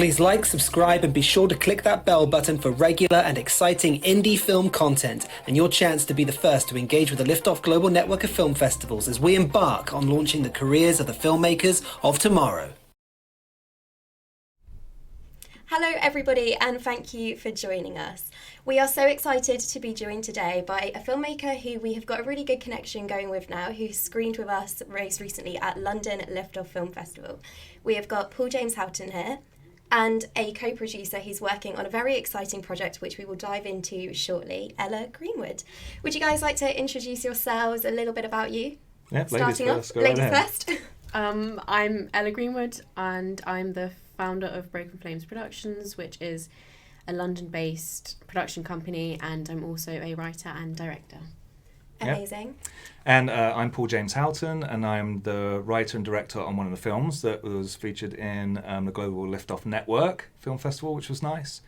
Please like, subscribe, and be sure to click that bell button for regular and exciting indie film content and your chance to be the first to engage with the LiftOff Global Network of Film Festivals as we embark on launching the careers of the filmmakers of tomorrow. Hello everybody, and thank you for joining us. We are so excited to be joined today by a filmmaker who we have got a really good connection going with now, who screened with us most recently at London LiftOff Film Festival. We have got Paul James Houghton here, and a co-producer who's working on a very exciting project which we will dive into shortly, Ella Greenwood. Would you guys like to introduce yourselves, a little bit about you? Yeah, Starting ladies first. off, ladies first. I'm Ella Greenwood, and I'm the founder of Broken Flames Productions, which is a London-based production company, and I'm also a writer and director. Amazing. Yep. And I'm Paul James Houghton, and I'm the writer and director on one of the films that was featured in the Global LiftOff Network Film Festival, which was nice,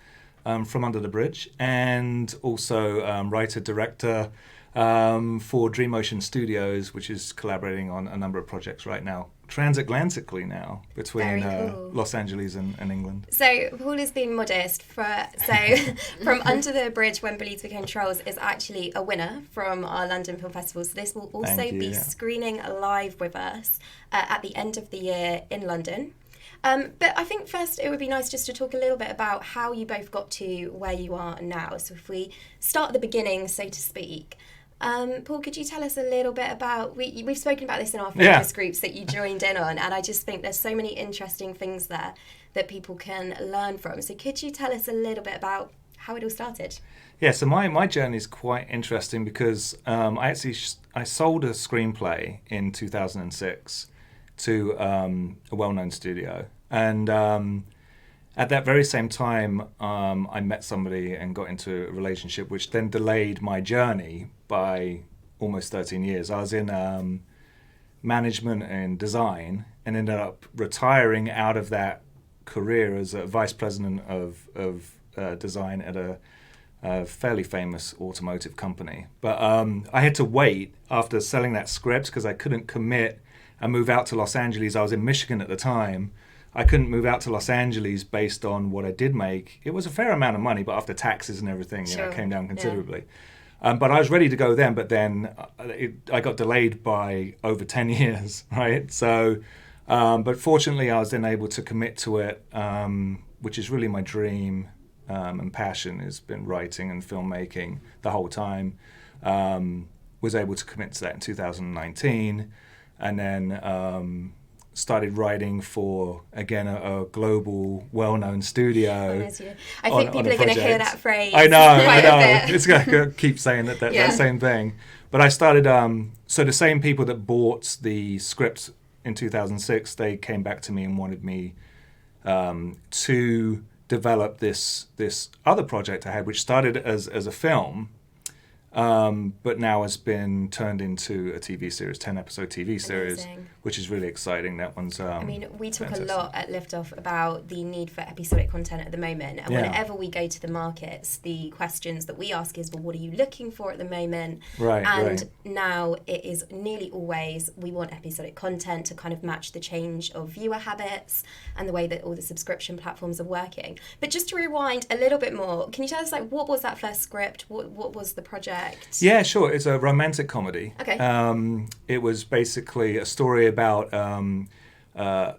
From Under the Bridge, and also writer-director for Dream Motion Studios, which is collaborating on a number of projects right now, transatlantically now, between cool. Los Angeles and England. So Paul is being modest. From Under the Bridge, When Beliefs Became Trolls is actually a winner from our London Film Festival. So this will also be screening live with us at the end of the year in London. But I think first it would be nice just to talk a little bit about how you both got to where you are now. So if we start at the beginning, so to speak. Paul, could you tell us a little bit about, we've spoken about this in our focus groups that you joined in on, and I just think there's so many interesting things there that people can learn from. So could you tell us a little bit about how it all started? Yeah, so my journey is quite interesting because I sold a screenplay in 2006 to a well-known studio, and at that very same time, I met somebody and got into a relationship, which then delayed my journey by almost 13 years. I was in management and design and ended up retiring out of that career as a vice president of design at a fairly famous automotive company. But I had to wait after selling that script because I couldn't commit and move out to Los Angeles. I was in Michigan at the time. I couldn't move out to Los Angeles based on what I did make. It was a fair amount of money, but after taxes and everything, it came down considerably. Yeah. But I was ready to go then, but then I got delayed by over 10 years, right? So, but fortunately, I was then able to commit to it, which is really my dream and passion, has been writing and filmmaking the whole time. Was able to commit to that in 2019, and then started writing for, again, a global, well-known studio. I think people are going to hear that phrase. I know. It's going to keep saying that same thing. But I started, so the same people that bought the script in 2006, they came back to me and wanted me to develop this other project I had, which started as a film, but now has been turned into a TV series, 10-episode TV series, which is really exciting. That one's we talk fantastic. A lot at LiftOff about the need for episodic content at the moment, and whenever we go to the markets, the questions that we ask is, well, what are you looking for at the moment? And now it is nearly always, we want episodic content to kind of match the change of viewer habits and the way that all the subscription platforms are working. But just to rewind a little bit more, can you tell us, like, what was that first script? What was the project? Yeah, sure. It's a romantic comedy. Okay. It was basically a story about an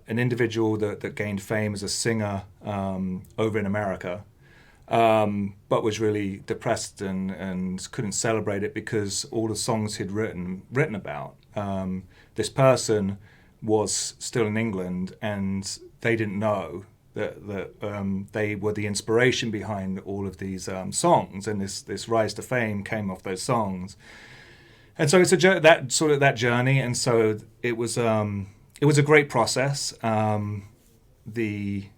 individual that gained fame as a singer over in America, but was really depressed and couldn't celebrate it because all the songs he'd written about. This person was still in England, and they didn't know that they were the inspiration behind all of these songs, and this rise to fame came off those songs. And so it's that journey, and so it was a great process. It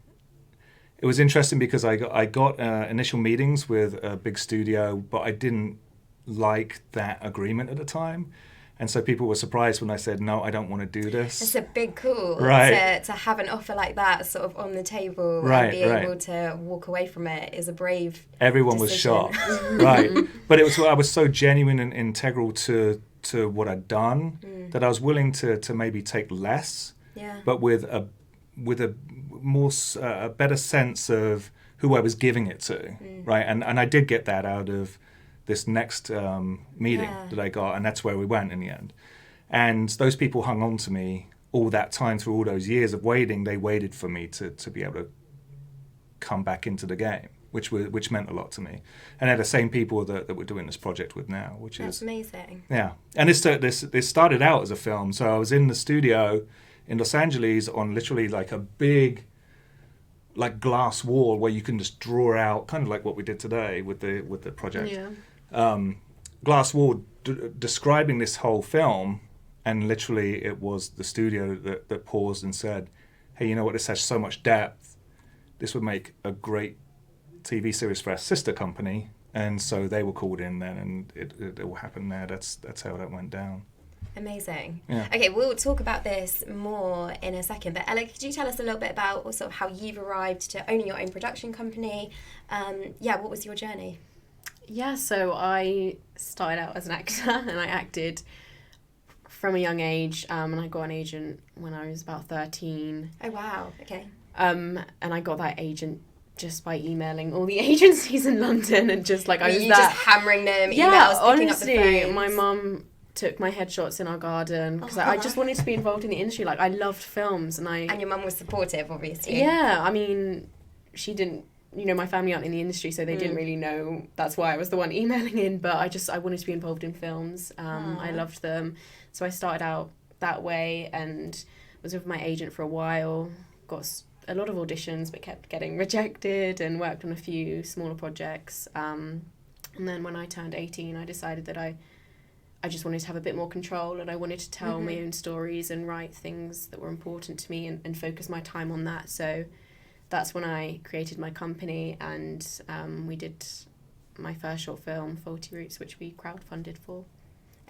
was interesting because I got initial meetings with a big studio, but I didn't like that agreement at the time. And so people were surprised when I said, no, I don't want to do this. It's a big call to have an offer like that sort of on the table and be able to walk away from it is a brave Everyone decision. Was shocked, right. But I was so genuine and integral to what I'd done that I was willing to maybe take less, but with with a more a better sense of who I was giving it to, right? And I did get that out of this next meeting that I got, and that's where we went in the end. And those people hung on to me all that time, through all those years of waiting. They waited for me to be able to come back into the game, which meant a lot to me. And they're the same people that we're doing this project with now, which That's is amazing. Yeah, and this started out as a film. So I was in the studio in Los Angeles on literally like a big, like, glass wall where you can just draw out, kind of like what we did today with the project. Yeah. Glass wall describing this whole film, and literally it was the studio that paused and said, "Hey, you know what? This has so much depth. This would make a great TV series for our sister company." And so they were called in then, and it all happened there. That's how that went down. Amazing. Yeah. Okay, we'll talk about this more in a second. But Ella, could you tell us a little bit about sort of how you've arrived to owning your own production company? What was your journey? Yeah, so I started out as an actor and I acted from a young age, and I got an agent when I was about 13. Oh, wow. Okay. And I got that agent just by emailing all the agencies in London, and just like I was just hammering them, yeah, emails, picking honestly, up the phones. my mum took my headshots in our garden because I just wanted to be involved in the industry. Like, I loved films, and your mum was supportive, obviously. Yeah, I mean, she didn't. My family aren't in the industry, so they didn't really know. That's why I was the one emailing in. But I wanted to be involved in films. I loved them, so I started out that way and was with my agent for a while. Got a lot of auditions, but kept getting rejected, and worked on a few smaller projects. And then when I turned 18, I decided that I just wanted to have a bit more control, and I wanted to tell my own stories and write things that were important to me, and focus my time on that. So that's when I created my company, and we did my first short film, Faulty Roots, which we crowdfunded for.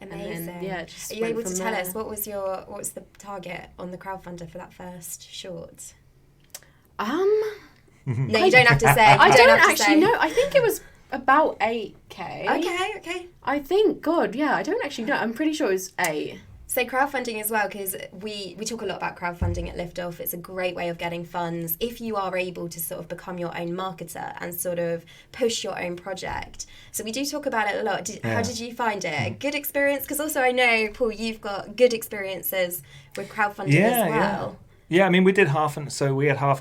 Amazing. And then, just Are you went able to from tell there. us what was the target on the crowdfunder for that first short? No, you don't have to say. I don't have to actually say. know. I think it was about 8K. Okay. I think, God, yeah, I don't actually know. I'm pretty sure it was 8. So crowdfunding as well, because we talk a lot about crowdfunding at LiftOff. It's a great way of getting funds if you are able to sort of become your own marketer and sort of push your own project. So we do talk about it a lot. How did you find it? Good experience? Because also I know, Paul, you've got good experiences with crowdfunding as well. Yeah, I mean, we did half and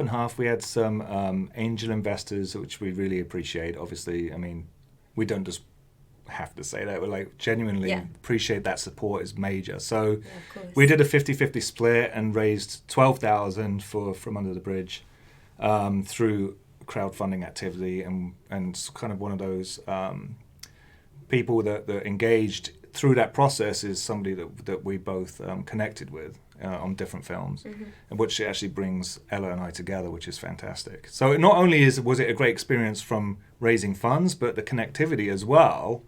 half. We had some angel investors, which we really appreciate. Obviously, I mean, we don't just have to say that. We genuinely appreciate that support is major. So we did a 50-50 split and raised $12,000 from Under the Bridge through crowdfunding activity, and kind of one of those people that engaged through that process is somebody that we both connected with on different films, and which actually brings Ella and I together, which is fantastic. So not only was it a great experience from raising funds, but the connectivity as well.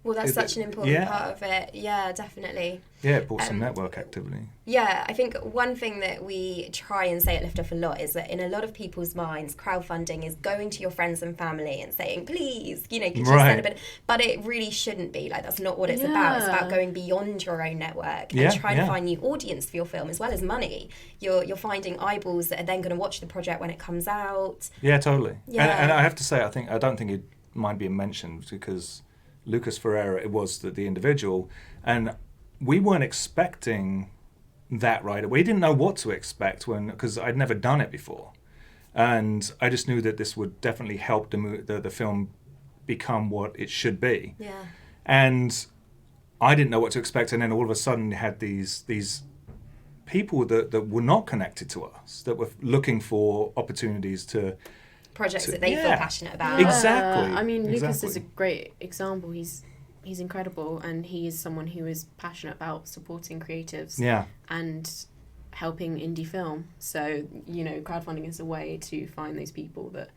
Well, that's such an important part of it. Yeah, definitely. Yeah, it brought some network activity. Yeah, I think one thing that we try and say at LiftOff a lot is that in a lot of people's minds, crowdfunding is going to your friends and family and saying, please, could you send a bit? But it really shouldn't be. That's not what it's about. It's about going beyond your own network and trying to find new audience for your film, as well as money. You're finding eyeballs that are then going to watch the project when it comes out. Yeah, totally. Yeah. And I have to say, I don't think it mind being mentioned, because Lucas Ferreira, it was the individual, and we weren't expecting that right away. We didn't know what to expect because I'd never done it before, and I just knew that this would definitely help the film become what it should be. Yeah. And I didn't know what to expect, and then all of a sudden you had these people that were not connected to us, that were looking for opportunities to projects that they feel passionate about. Exactly. I mean, Lucas is a great example. He's incredible, and he is someone who is passionate about supporting creatives and helping indie film. So, crowdfunding is a way to find those people that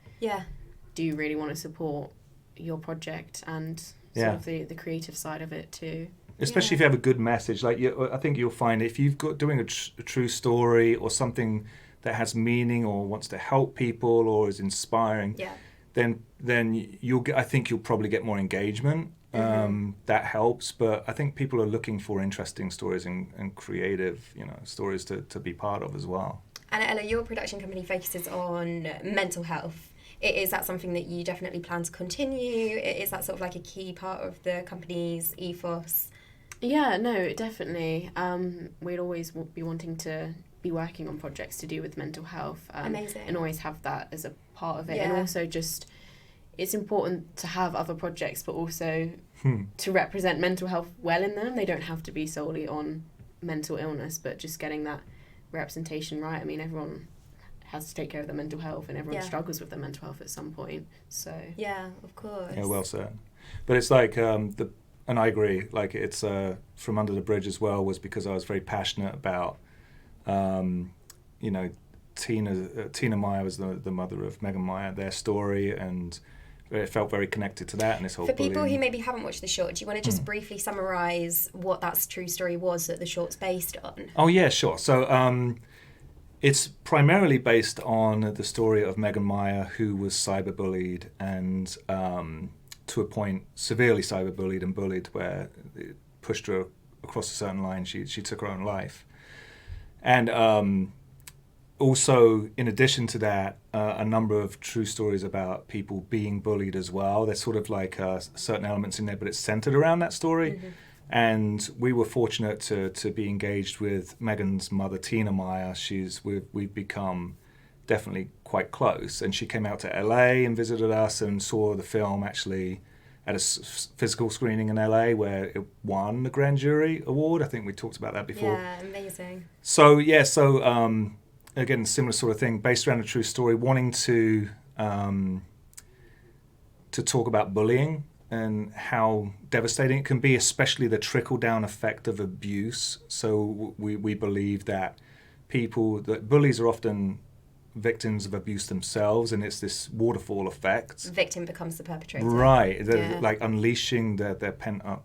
do really want to support your project and sort of the creative side of it too. Especially if you have a good message. I think you'll find if you've got doing a true story or something that has meaning or wants to help people or is inspiring, then I think you'll probably get more engagement. That helps, but I think people are looking for interesting stories and creative, stories to be part of as well. And Ella, your production company focuses on mental health. Is that something that you definitely plan to continue? Is that sort of like a key part of the company's ethos? Yeah, no, definitely. We'd always be wanting to be working on projects to do with mental health. Amazing. And always have that as a part of it. Yeah. And also just, it's important to have other projects, but also to represent mental health well in them. They don't have to be solely on mental illness, but just getting that representation right. I mean, everyone has to take care of their mental health, and everyone struggles with their mental health at some point. So yeah, of course. Yeah, well said. But it's like and I agree. Like it's From Under the Bridge as well was because I was very passionate about, you know, Tina Meyer was the mother of Megan Meyer, their story, and it felt very connected to that and this whole. For people who maybe haven't watched the short, do you want to just briefly summarise what that true story was that the short's based on? Oh yeah, sure. So it's primarily based on the story of Megan Meyer, who was cyberbullied and to a point severely cyberbullied and bullied, where it pushed her across a certain line. She took her own life, and also in addition to that, a number of true stories about people being bullied as well. There's sort of like certain elements in there, but it's centered around that story. Mm-hmm. And we were fortunate to be engaged with Megan's mother, Tina Meyer. We've become definitely quite close. And she came out to LA and visited us and saw the film actually at a physical screening in LA, where it won the Grand Jury Award. I think we talked about that before. Yeah, amazing. So again, similar sort of thing, based around a true story, wanting to talk about bullying and how devastating it can be, especially the trickle-down effect of abuse. So we believe that bullies are often victims of abuse themselves, and it's this waterfall effect. The victim becomes the perpetrator. Right, like unleashing their pent-up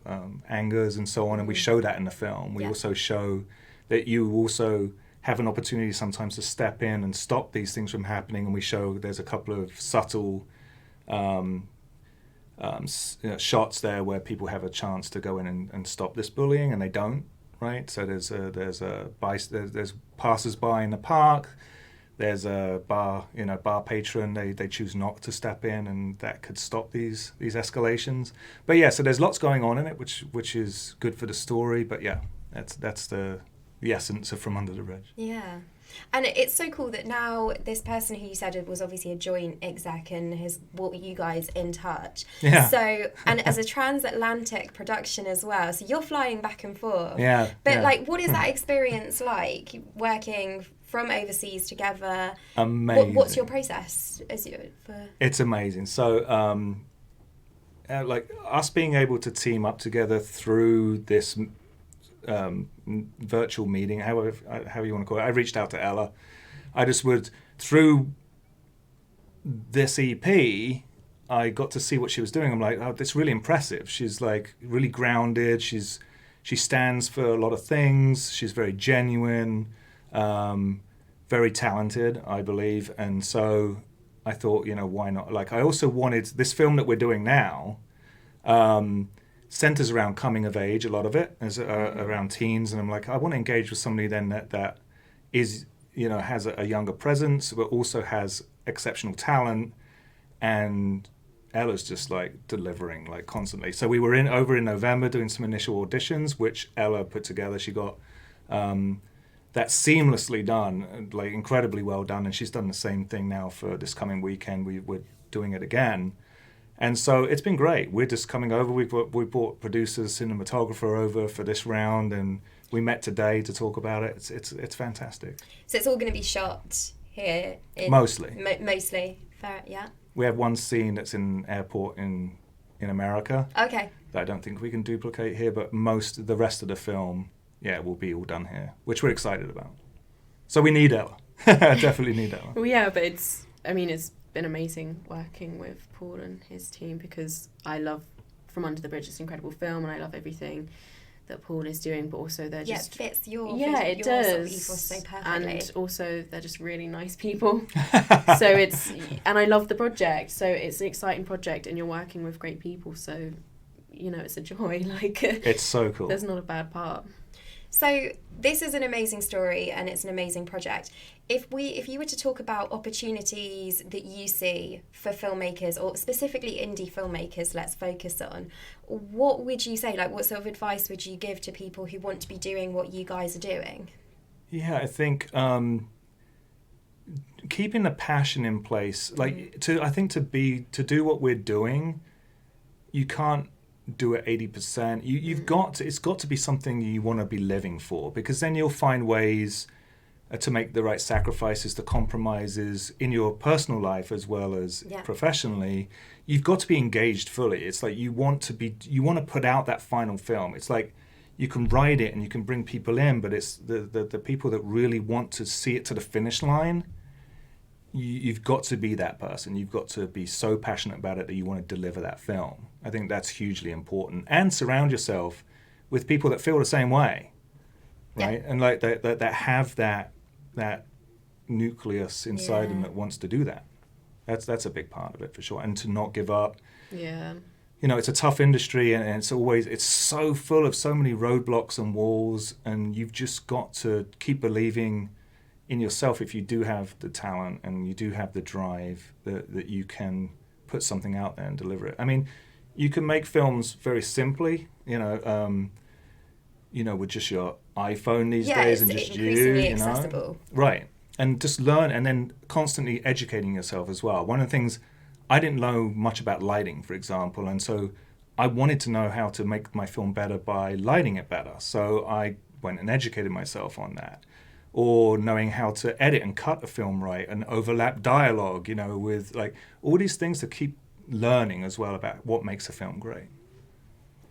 angers and so on, and we show that in the film. We also show that you also have an opportunity sometimes to step in and stop these things from happening, and we show there's a couple of subtle shots there where people have a chance to go in and stop this bullying, and they don't. Right, so there's passers-by in the park. There's a bar patron. They choose not to step in, and that could stop these escalations. But yeah, so there's lots going on in it, which is good for the story. But yeah, that's the essence of From Under the Bridge. Yeah. And it's so cool that now this person who you said was obviously a joint exec and has brought you guys in touch. Yeah. So, and as a transatlantic production as well, so you're flying back and forth. Yeah. But like, what is that experience like, working from overseas together? Amazing. What's your process? It's amazing. So, like us being able to team up together through this virtual meeting, however you want to call it. I reached out to Ella. I just would, through this EP, I got to see what she was doing. I'm like, oh, that's really impressive. She's like really grounded. She stands for a lot of things. She's very genuine, very talented, I believe. And so I thought, why not? Like, I also wanted this film that we're doing now. Centers around coming of age, a lot of it, around teens, and I'm like, I want to engage with somebody then that is, has a younger presence, but also has exceptional talent, and Ella's just like delivering like constantly. So we were over in November doing some initial auditions, which Ella put together. She got that seamlessly done, like incredibly well done, and she's done the same thing now for this coming weekend. We're doing it again. And so it's been great. We're just coming over. We brought producers, cinematographer over for this round, and we met today to talk about it. It's fantastic. So it's all going to be shot here? Mostly. Mostly. Fair, yeah. We have one scene that's in an airport in America. Okay. That I don't think we can duplicate here, but the rest of the film, will be all done here, which we're excited about. So we need Ella. Definitely need Ella. Well, yeah, but it's been amazing working with Paul and his team, because I love From Under the Bridge. It's an incredible film, and I love everything that Paul is doing, but also they're just... Yeah, it fits your it does. Sort of ethos so perfectly. And also they're just really nice people. So and I love the project, so it's an exciting project, and you're working with great people, so, it's a joy. Like, it's so cool. There's not a bad part. So this is an amazing story and it's an amazing project. If you were to talk about opportunities that you see for filmmakers, or specifically indie filmmakers, let's focus on, what would you say? Like, what sort of advice would you give to people who want to be doing what you guys are doing? Yeah, I think keeping the passion in place, like to do what we're doing, you can't do it 80%. It's got to be something you want to be living for, because then you'll find ways to make the right sacrifices, the compromises in your personal life as well as professionally. You've got to be engaged fully. It's like you want to put out that final film. It's like you can write it and you can bring people in, but it's the people that really want to see it to the finish line. You've got to be that person. You've got to be so passionate about it that you want to deliver that film. I think that's hugely important. And surround yourself with people that feel the same way, right? And like that have that nucleus inside them that wants to do that. That's a big part of it for sure. And to not give up. Yeah. You know, it's a tough industry, and it's so full of so many roadblocks and walls, and you've just got to keep believing in yourself if you do have the talent and you do have the drive that you can put something out there and deliver it. I mean, you can make films very simply, with just your iPhone these days, and just increasingly accessible. Right. And just learn, and then constantly educating yourself as well. One of the things, I didn't know much about lighting, for example, and so I wanted to know how to make my film better by lighting it better. So I went and educated myself on that. Or knowing how to edit and cut a film right, and overlap dialogue, with like all these things to keep learning as well about what makes a film great.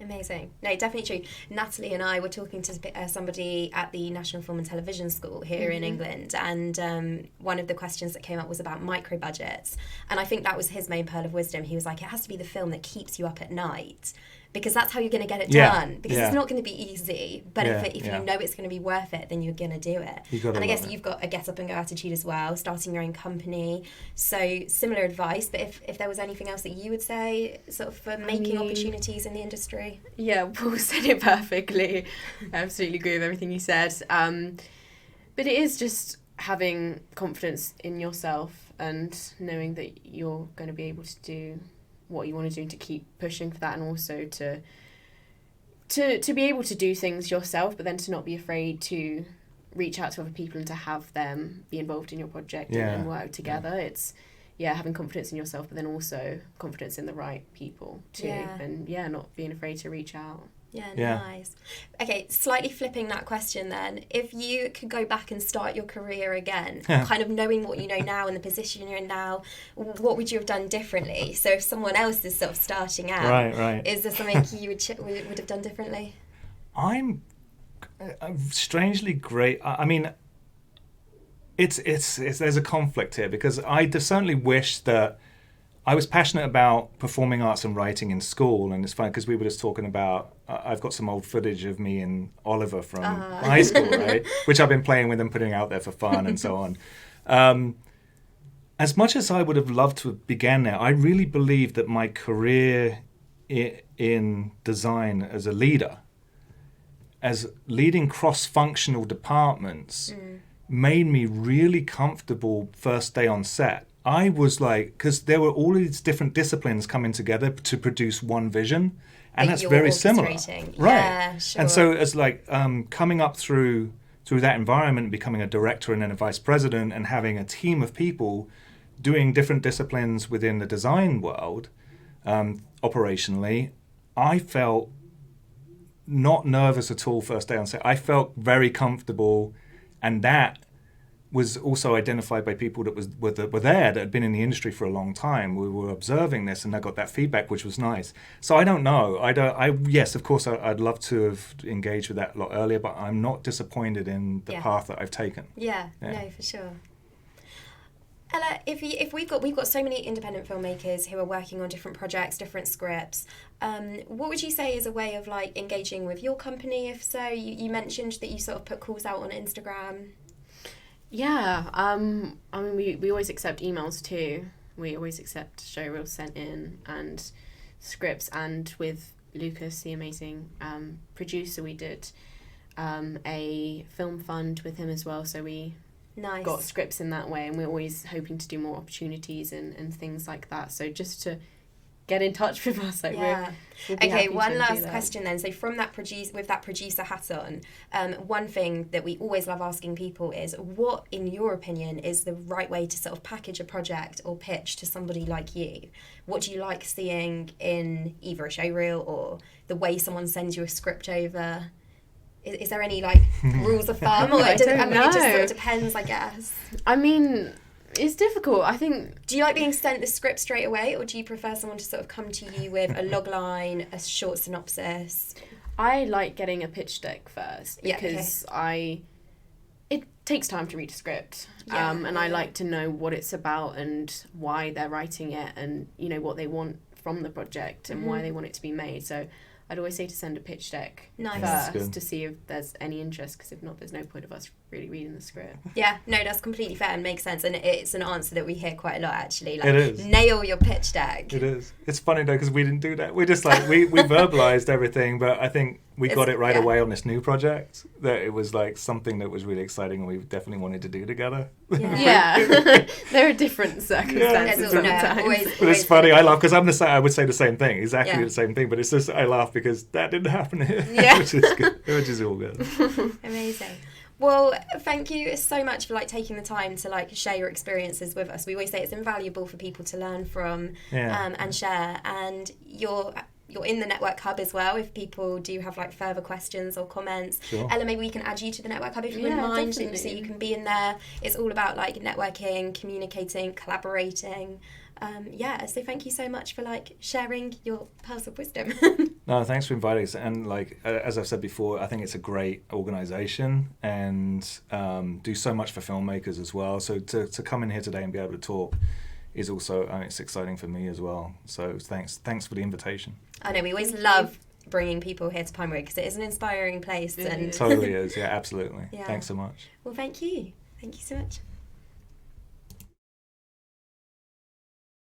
Amazing. No, definitely true. Natalie and I were talking to somebody at the National Film and Television School here in England, and one of the questions that came up was about micro budgets. And I think that was his main pearl of wisdom. He was like, it has to be the film that keeps you up at night, because that's how you're going to get it done. Because it's not going to be easy, but if you know it's going to be worth it, then you're going to do it. And I guess you've got a get up and go attitude as well, starting your own company. So similar advice, but if there was anything else that you would say sort of for making opportunities in the industry? Yeah, Paul said it perfectly. I absolutely agree with everything you said. But it is just having confidence in yourself and knowing that you're going to be able to do what you want to do, and to keep pushing for that, and also to be able to do things yourself, but then to not be afraid to reach out to other people and to have them be involved in your project and work together. It's having confidence in yourself, but then also confidence in the right people too, and not being afraid to reach out. Nice. Okay, slightly flipping that question then. If you could go back and start your career again, kind of knowing what you know now and the position you're in now, what would you have done differently? So if someone else is sort of starting out, right. is there something you would have done differently? I'm strangely great. I mean, it's there's a conflict here, because I certainly wish that I was passionate about performing arts and writing in school, and it's funny because we were just talking about, I've got some old footage of me and Oliver from high school, right? Which I've been playing with and putting out there for fun and so on. As much as I would have loved to have began there, I really believe that my career in design as a leader, as leading cross-functional departments, made me really comfortable first day on set. I was like, because there were all these different disciplines coming together to produce one vision, and that's very similar, right? Yeah, sure. And so it's like coming up through that environment, becoming a director and then a vice president, and having a team of people doing different disciplines within the design world, operationally, I felt not nervous at all first day on set. I felt very comfortable, and that was also identified by people that were there, that had been in the industry for a long time. We were observing this, and I got that feedback, which was nice. So I don't know. Yes, of course, I'd love to have engaged with that a lot earlier, but I'm not disappointed in the path that I've taken. Yeah, no, for sure. Ella, if we've got so many independent filmmakers who are working on different projects, different scripts, what would you say is a way of like engaging with your company? If so, you mentioned that you sort of put calls out on Instagram. Yeah, I mean, we always accept emails too. We always accept showreels sent in and scripts, and with Lucas, the amazing producer, we did a film fund with him as well, so we got scripts in that way, and we're always hoping to do more opportunities and things like that. So just to get in touch with us, like we'll be okay, one last question then. So from that producer hat on, one thing that we always love asking people is, what in your opinion is the right way to sort of package a project or pitch to somebody like you? What do you like seeing in either a showreel or the way someone sends you a script over? Is there any like rules of thumb, or it just sort of depends, I guess? I mean, it's difficult. I think. Do you like being sent the script straight away, or do you prefer someone to sort of come to you with a log line, a short synopsis? I like getting a pitch deck first because it takes time to read a script, and I like to know what it's about and why they're writing it, and you know what they want from the project and why they want it to be made. So I'd always say to send a pitch deck first to see if there's any interest, because if not, there's no point of us really reading the script. Yeah, no, that's completely fair and makes sense, and it's an answer that we hear quite a lot actually. Like, it is. Nail your pitch deck. It is. It's funny though, because we didn't do that. We just like we verbalized everything, but I think we got it right away on this new project, that it was like something that was really exciting and we definitely wanted to do together. Yeah. There are different circumstances sometimes. But it's funny, I laugh because I would say the same thing, exactly the same thing, but it's just I laugh because that didn't happen here, which is good, which is all good. Amazing. Well, thank you so much for like taking the time to like share your experiences with us. We always say it's invaluable for people to learn from and share. And you're in the Network Hub as well, if people do have like further questions or comments. Sure. Ella, maybe we can add you to the Network Hub if you wouldn't mind, so you can be in there. It's all about like networking, communicating, collaborating. So thank you so much for like sharing your pearls of wisdom. No, thanks for inviting us. And like as I've said before, I think it's a great organisation and do so much for filmmakers as well. So to come in here today and be able to talk is also it's exciting for me as well. So thanks for the invitation. I know we always love bringing people here to Pinewood because it is an inspiring place. It totally is. Yeah, absolutely. Yeah. Thanks so much. Well, thank you so much.